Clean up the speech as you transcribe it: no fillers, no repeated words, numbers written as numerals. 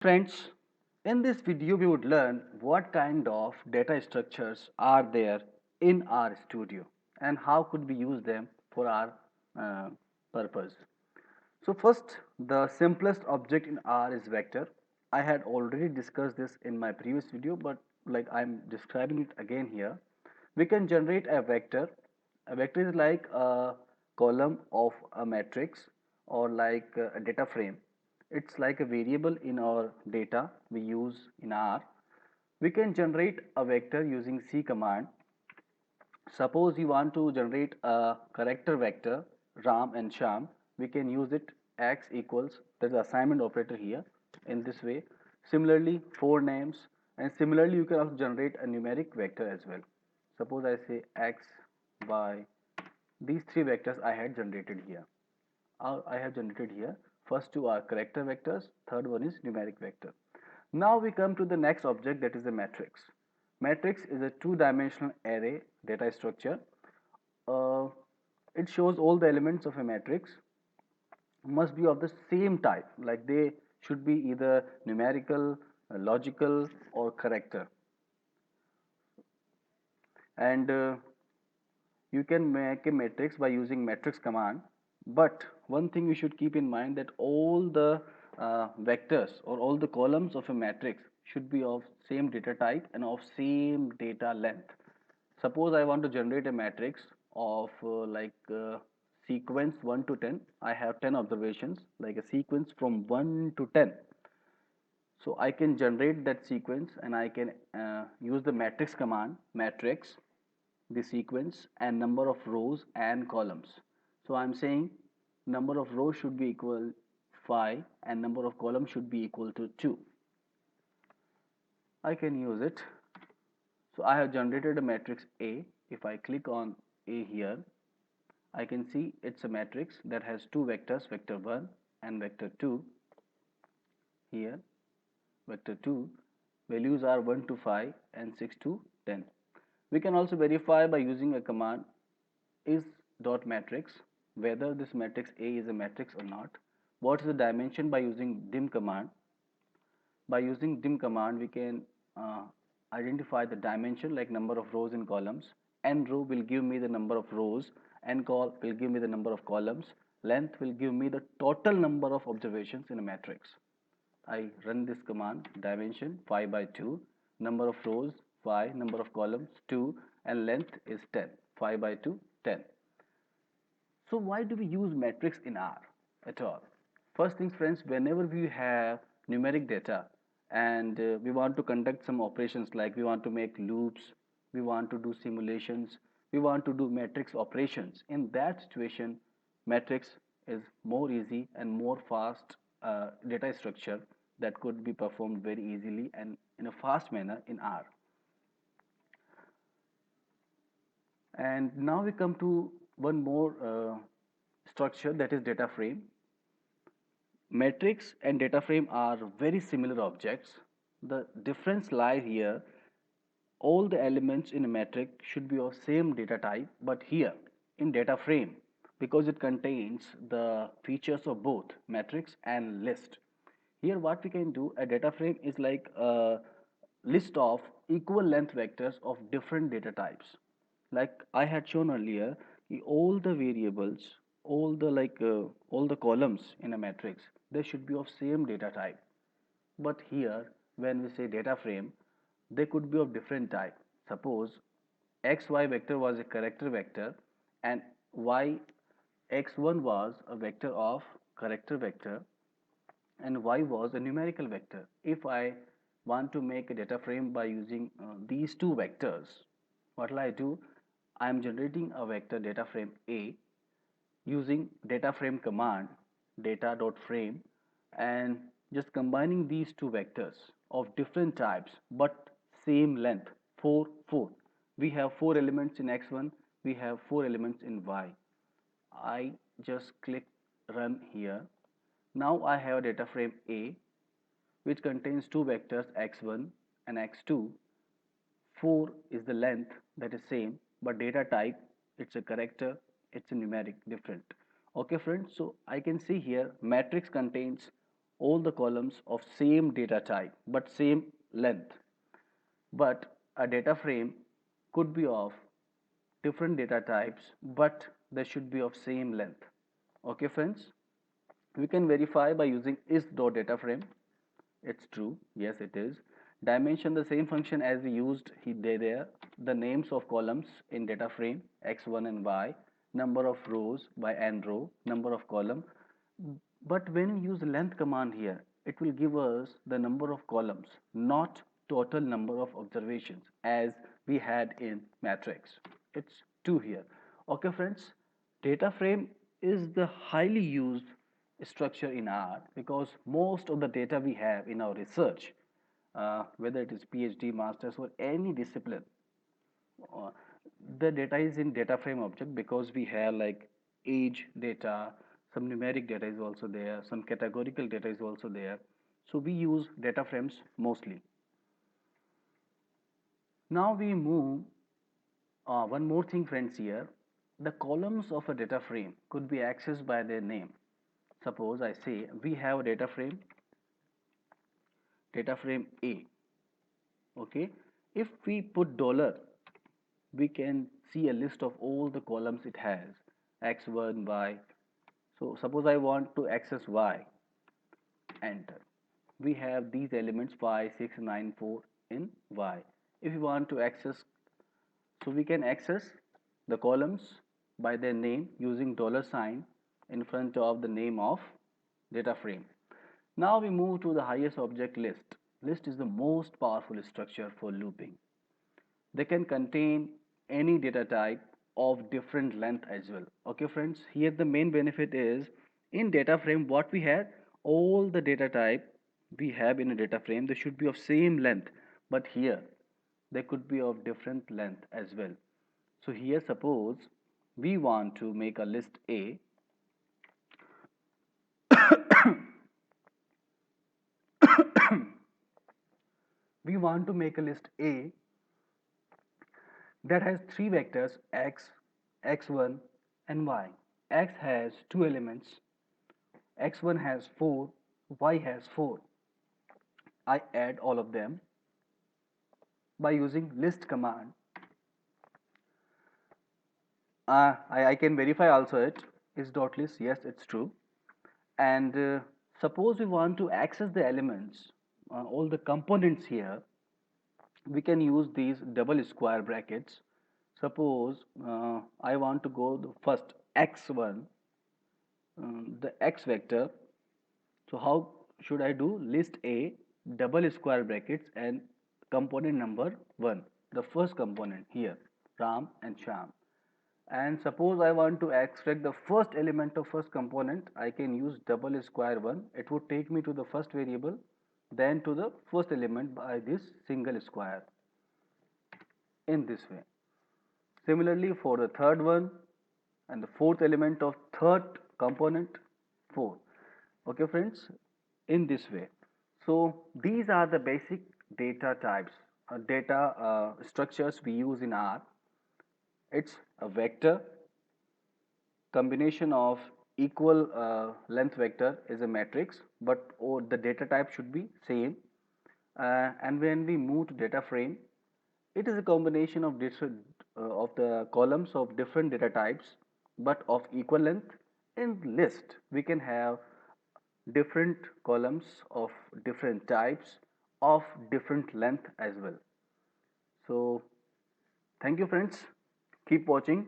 Friends, in this video we would learn what kind of data structures are there in our studio and how could we use them for our uh, purpose. So first, the simplest object in R is vector. I had already discussed this in my previous video, but like I'm describing it again here. We can generate a vector. A vector is like a column of a matrix or like a data frame. It's like a variable in our data we use in R. We can generate a vector using C command. Suppose you want to generate a character vector, Ram and Sham, we can use it x equals, there's an assignment operator here in this way. Similarly, four names, and similarly you can also generate a numeric vector as well. Suppose I say x, y, these three vectors I had generated here. I have generated here. First two are character vectors, third one is numeric vector. Now we come to the next object, that is a matrix. Matrix is a two-dimensional array data structure. Uh, it shows all the elements of a matrix must be of the same type, like they should be either numerical, logical or character. And you can make a matrix by using matrix command, but one thing you should keep in mind that all the vectors or all the columns of a matrix should be of same data type and of same data length. Suppose I want to generate a matrix of sequence 1 to 10. I have 10 observations, like a sequence from 1 to 10. So I can generate that sequence and I can use the matrix command, matrix, the sequence and number of rows and columns. So I'm saying number of rows should be equal 5 and number of columns should be equal to 2. I can use it. So I have generated a matrix A. If I click on A here, I can see it's a matrix that has two vectors, vector 1 and vector 2. Here, vector 2, values are 1 to 5 and 6 to 10. We can also verify by using a command is dot matrix whether this matrix A is a matrix or not. What is the dimension by using dim command? By using dim command, we can identify the dimension like number of rows and columns. N row will give me the number of rows, n col will give me the number of columns, length will give me the total number of observations in a matrix. I run this command, dimension 5 by 2, number of rows 5, number of columns 2, and length is 10, 5 by 2, 10. So why do we use matrix in R at all? First things friends, whenever we have numeric data and we want to conduct some operations, like we want to make loops, we want to do simulations, we want to do matrix operations, in that situation matrix is more easy and more fast data structure that could be performed very easily and in a fast manner in R. And now we come to one more structure, that is data frame. Matrix and data frame are very similar objects. The difference lies here. All the elements in a matrix should be of same data type, but here in data frame, because it contains the features of both matrix and list. Here what we can do, a data frame is like a list of equal length vectors of different data types. Like I had shown earlier, all the variables, all the columns in a matrix, they should be of same data type. But here when we say data frame, they could be of different type. Suppose xy vector was a character vector and y x1 was a vector of character vector and y was a numerical vector. If I want to make a data frame by using these two vectors, what will I do? I am generating a vector data frame A using data frame command, data.frame, and just combining these two vectors of different types but same length, 4 4. We have 4 elements in x1, we have 4 elements in y. I just click run here. Now I have a data frame A which contains two vectors x1 and x2. 4 is the length, that is same, but data type, it's a character, it's a numeric, different. Okay friends, so I can see here matrix contains all the columns of same data type but same length. But a data frame could be of different data types, but they should be of same length. Okay, friends? We can verify by using is.dataFrame. It's true. Yes, it is. Dimension, the same function as we used there. The names of columns in data frame x1 and y, number of rows by n row, number of column. But when we use length command here, it will give us the number of columns, not total number of observations as we had in matrix. It's 2 here. Okay, friends, data frame is the highly used structure in R because most of the data we have in our research, whether it is PhD, masters, or any discipline, uh, the data is in data frame object because we have like age data, some numeric data is also there, some categorical data is also there. So we use data frames mostly. Now we move one more thing, friends, here. The columns of a data frame could be accessed by their name. Suppose I say we have a data frame A. Okay, if we put dollar, we can see a list of all the columns it has, x1, y. So suppose I want to access y, enter. We have these elements 5, 6, 9, 4 in y. If you want to access, so we can access the columns by their name using dollar sign in front of the name of data frame. Now we move to the highest object list. List is the most powerful structure for looping. They can contain any data type of different length as well. Okay, friends, here the main benefit is in data frame what we had, all the data type we have in a data frame, they should be of same length, but here they could be of different length as well. So here suppose we want to make a list A. We want to make a list A that has three vectors x, x1 and y. X has two elements, x1 has 4, y has 4. I add all of them by using list command. I can verify also it is dot list. Yes, it's true. And suppose we want to access the elements, all the components here, we can use these double square brackets. Suppose I want to go the first x1, the x vector. So how should I do? List A, double square brackets and component number 1, the first component here, Ram and Sham. And suppose I want to extract the first element of first component, I can use double square 1. It would take me to the first variable, then to the first element by this single square in this way. Similarly for the third one and the fourth element of third component 4. Okay, friends, in this way. So these are the basic data types, data structures we use in R. It's a vector, combination of equal length vector is a matrix, but the data type should be same. And when we move to data frame, it is a combination of different of the columns of different data types, but of equal length. In list, we can have different columns of different types of different length as well. So thank you, friends. Keep watching.